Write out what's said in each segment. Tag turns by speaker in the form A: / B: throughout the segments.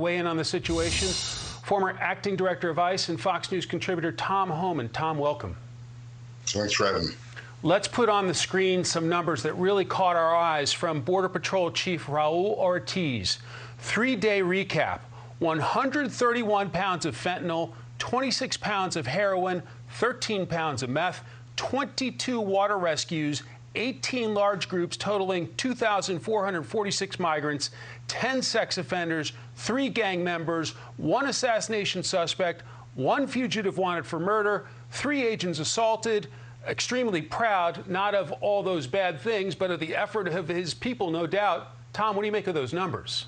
A: Weigh in on the situation. Former acting director of ICE and Fox News contributor Tom Homan. Tom, welcome.
B: Thanks for having me.
A: Let's put on the screen some numbers that really caught our eyes from Border Patrol Chief Raul Ortiz. 3-day recap: 131 pounds of fentanyl, 26 pounds of heroin, 13 pounds of meth, 22 water rescues, 18 large groups totaling 2,446 migrants, 10 sex offenders, 3 gang members, 1 assassination suspect, 1 fugitive wanted for murder, 3 agents assaulted. Extremely proud, not of all those bad things, but of the effort of his people, no doubt. Tom, what do you make of those numbers?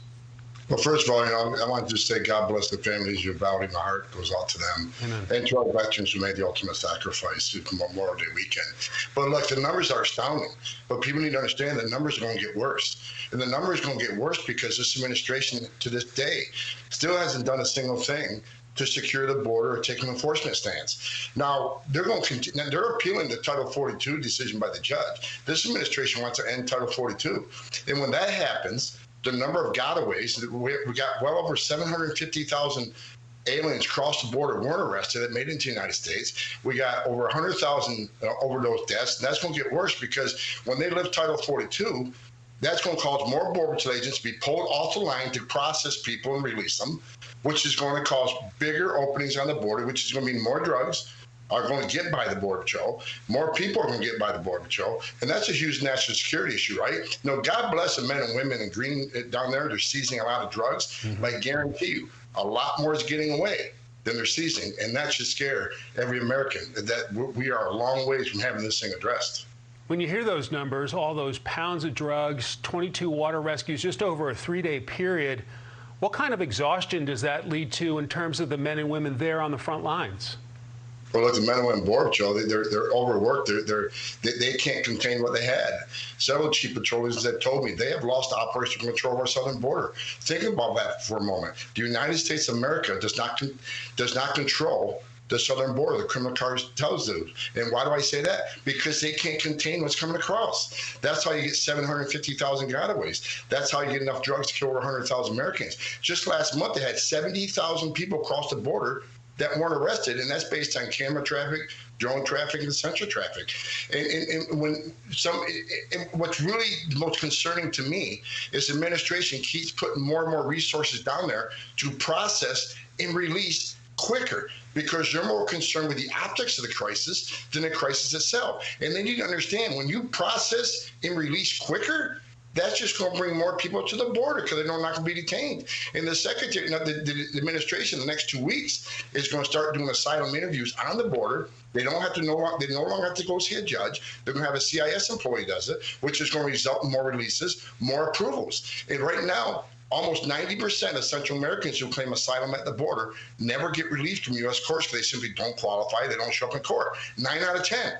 B: Well, first of all, I want to just say God bless the families you're about. My heart goes out to them.
A: Amen.
B: And to our veterans who made the ultimate sacrifice for Memorial Day weekend. But look, the numbers are astounding. But people need to understand the numbers are going to get worse. And the numbers are going to get worse because this administration, to this day, still hasn't done a single thing to secure the border or take an enforcement stance. Now, they're going to continue. They're appealing the Title 42 decision by the judge. This administration wants to end Title 42. And when that happens, the number of gotaways, we got well over 750,000 aliens crossed the border, weren't arrested, that made it into the United States. We got over 100,000 overdose deaths. And that's going to get worse because when they lift Title 42, that's going to cause more Border Patrol agents to be pulled off the line to process people and release them, which is going to cause bigger openings on the border, which is going to mean more drugs are going to get by the Border Patrol. More people are going to get by the Border Patrol. And that's a huge national security issue, right? God bless the men and women in green down there. They're seizing a lot of drugs. Mm-hmm. I guarantee you, a lot more is getting away than they're seizing. And that should scare every American that we are a long ways from having this thing addressed.
A: When you hear those numbers, all those pounds of drugs, 22 water rescues, just over a 3-day period, what kind of exhaustion does that lead to in terms of the men and women there on the front lines?
B: Well, look, the men and women Border Patrol, they're overworked. They can't contain what they had. Several chief patrolmen have told me they have lost operational control of our southern border. Think about that for a moment. The United States of America does not control the southern border. The criminal cartels do. And why do I say that? Because they can't contain what's coming across. That's how you get 750,000 gotaways. That's how you get enough drugs to kill over 100,000 Americans. Just last month, they had 70,000 people cross the border that weren't arrested, and that's based on camera traffic, drone traffic, and sensor traffic. And what's really the most concerning to me is the administration keeps putting more and more resources down there to process and release quicker because they're more concerned with the optics of the crisis than the crisis itself. And they need to understand when you process and release quicker, that's just going to bring more people to the border because they're not going to be detained. And the secretary, the administration, the next 2 weeks is going to start doing asylum interviews on the border. They no longer have to go see a judge. They're going to have a CIS employee does it, which is going to result in more releases, more approvals. And right now, almost 90% of Central Americans who claim asylum at the border never get released from U.S. courts because they simply don't qualify. They don't show up in court. 9 out of 10.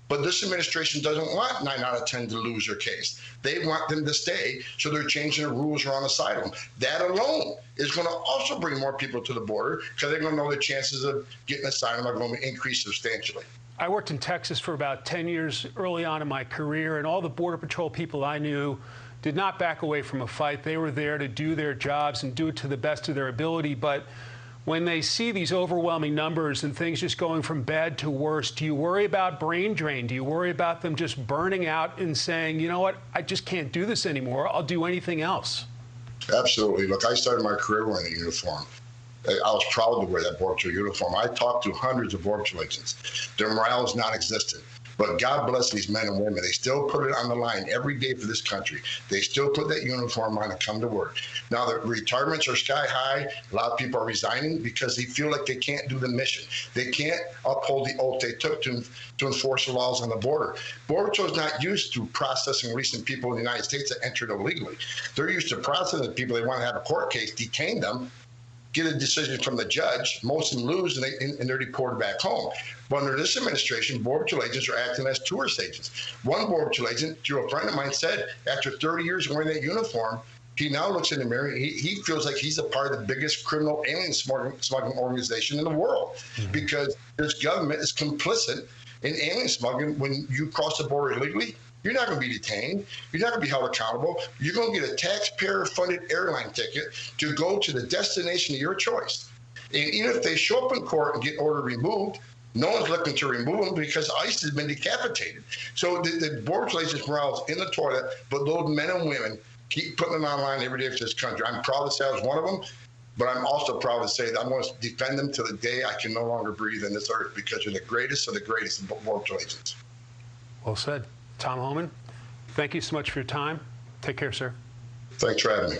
B: But this administration doesn't want 9 out of 10 to lose their case. They want them to stay, so they're changing the rules around asylum. That alone is going to also bring more people to the border because they're going to know the chances of getting asylum are going to increase substantially.
A: I worked in Texas for about 10 years early on in my career, and all the Border Patrol people I knew did not back away from a fight. They were there to do their jobs and do it to the best of their ability. But when they see these overwhelming numbers and things just going from bad to worse, do you worry about brain drain? Do you worry about them just burning out and saying, you know what, I just can't do this anymore. I'll do anything else?
B: Absolutely. Look, I started my career wearing a uniform. I was proud to wear that Border Patrol uniform. I talked to hundreds of Border Patrol agents. Their morale is non-existent. But God bless these men and women. They still put it on the line every day for this country. They still put that uniform on and come to work. Now, the retirements are sky high. A lot of people are resigning because they feel like they can't do the mission. They can't uphold the oath they took to enforce the laws on the border. Border Patrol is not used to processing recent people in the United States that entered illegally. They're used to processing people. They want to have a court case, detain them, get a decision from the judge, most of them lose, and they're deported back home. But under this administration, Border Patrol agents are acting as tourist agents. One Border Patrol agent, through a friend of mine, said after 30 years wearing that uniform, he now looks in the mirror, he feels like he's a part of the biggest criminal alien smuggling organization in the world because this government is complicit in alien smuggling. When you cross the border illegally, You're not going to be detained. You're not going to be held accountable. You're going to get a taxpayer-funded airline ticket to go to the destination of your choice. And even if they show up in court and get ordered removed, no one's looking to remove them because ICE has been decapitated. So the Border Patrol agents' morale is in the toilet, but those men and women keep putting them online every day for this country. I'm proud to say I was one of them, but I'm also proud to say that I'm going to defend them to the day I can no longer breathe on this earth because they're the greatest of the greatest of Border Patrol agents.
A: Well said. Tom Homan, thank you so much for your time. Take care, sir.
B: Thanks for having me.